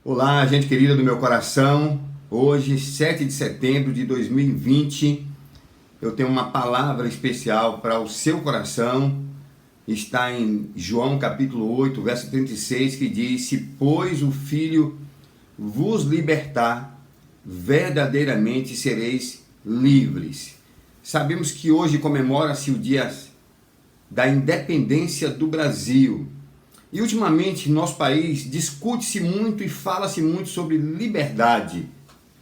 Olá, gente querida do meu coração. Hoje, 7 de setembro de 2020, eu tenho uma palavra especial para o seu coração. Está em João capítulo 8, verso 36, que diz: Se, pois, o Filho vos libertar, verdadeiramente sereis livres. Sabemos que hoje comemora-se o dia da independência do Brasil. E ultimamente, no nosso país, discute-se muito e fala-se muito sobre liberdade.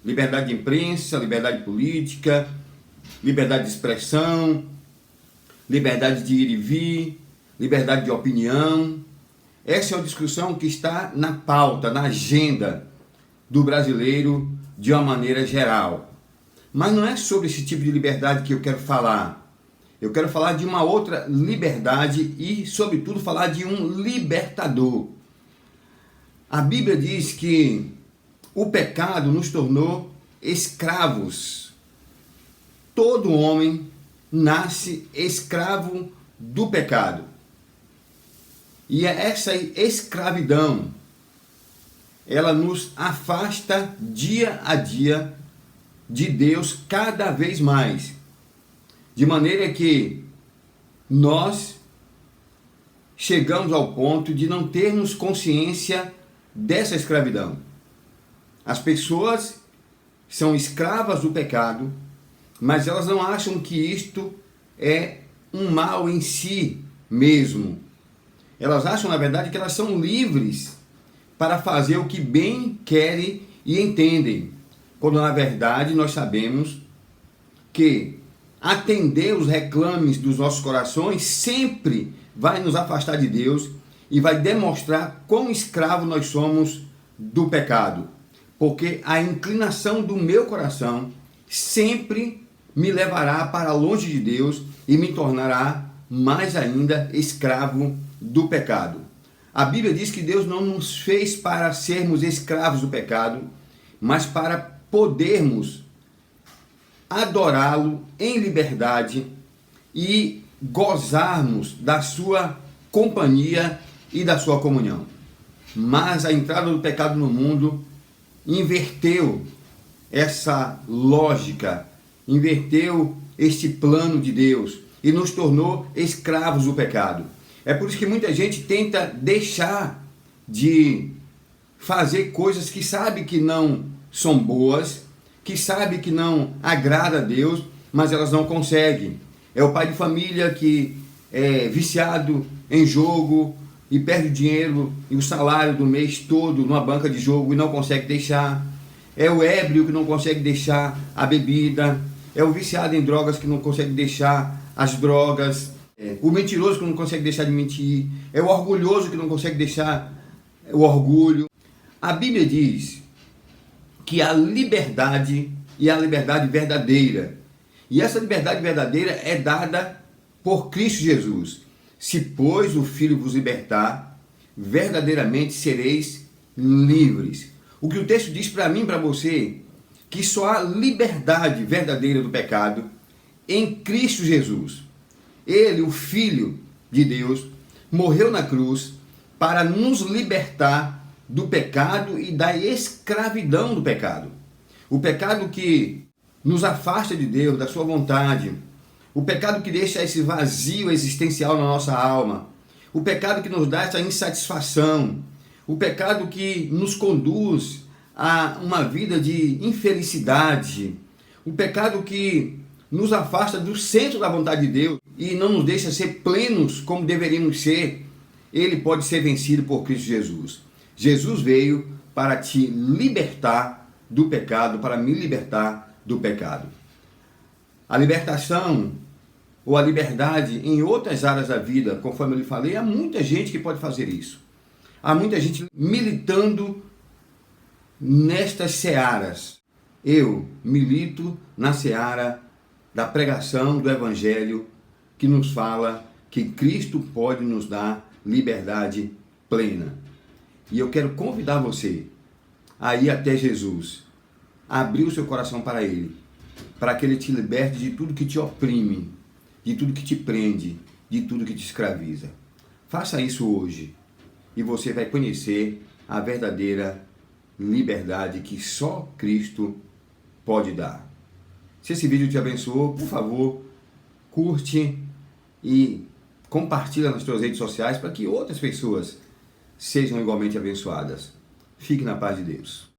Liberdade de imprensa, liberdade política, liberdade de expressão, liberdade de ir e vir, liberdade de opinião. Essa é uma discussão que está na pauta, na agenda do brasileiro de uma maneira geral. Mas não é sobre esse tipo de liberdade que eu quero falar. Eu quero falar de uma outra liberdade e, sobretudo, falar de um libertador. A Bíblia diz que o pecado nos tornou escravos. Todo homem nasce escravo do pecado. E essa escravidão, ela nos afasta dia a dia de Deus cada vez mais. De maneira que nós chegamos ao ponto de não termos consciência dessa escravidão. As pessoas são escravas do pecado, mas elas não acham que isto é um mal em si mesmo. Elas acham, na verdade, que elas são livres para fazer o que bem querem e entendem, quando na verdade nós sabemos que atender os reclames dos nossos corações sempre vai nos afastar de Deus e vai demonstrar quão escravo nós somos do pecado. Porque a inclinação do meu coração sempre me levará para longe de Deus e me tornará mais ainda escravo do pecado. A Bíblia diz que Deus não nos fez para sermos escravos do pecado, mas para podermos adorá-lo em liberdade e gozarmos da sua companhia e da sua comunhão. Mas a entrada do pecado no mundo inverteu essa lógica, inverteu este plano de Deus e nos tornou escravos do pecado. É por isso que muita gente tenta deixar de fazer coisas que sabe que não são boas, que sabe que não agrada a Deus, mas elas não conseguem. É o pai de família que é viciado em jogo e perde o dinheiro e o salário do mês todo numa banca de jogo e não consegue deixar. É o ébrio que não consegue deixar a bebida. É o viciado em drogas que não consegue deixar as drogas. O mentiroso que não consegue deixar de mentir. É o orgulhoso que não consegue deixar o orgulho. A Bíblia diz que a liberdade e a liberdade verdadeira. E essa liberdade verdadeira é dada por Cristo Jesus. Se, pois, o Filho vos libertar, verdadeiramente sereis livres. O que o texto diz para mim e para você, que só há liberdade verdadeira do pecado em Cristo Jesus. Ele, o Filho de Deus, morreu na cruz para nos libertar do pecado e da escravidão do pecado. O pecado que nos afasta de Deus, da sua vontade. O pecado que deixa esse vazio existencial na nossa alma. O pecado que nos dá essa insatisfação. O pecado que nos conduz a uma vida de infelicidade. O pecado que nos afasta do centro da vontade de Deus e não nos deixa ser plenos como deveríamos ser. Ele pode ser vencido por Cristo Jesus. Jesus veio para te libertar do pecado, para me libertar do pecado. A libertação ou a liberdade em outras áreas da vida, conforme eu lhe falei, há muita gente que pode fazer isso. Há muita gente militando nestas searas. Eu milito na seara da pregação do Evangelho que nos fala que Cristo pode nos dar liberdade plena. E eu quero convidar você a ir até Jesus, a abrir o seu coração para Ele, para que Ele te liberte de tudo que te oprime, de tudo que te prende, de tudo que te escraviza. Faça isso hoje e você vai conhecer a verdadeira liberdade que só Cristo pode dar. Se esse vídeo te abençoou, por favor, curte e compartilha nas suas redes sociais para que outras pessoas sejam igualmente abençoadas. Fique na paz de Deus.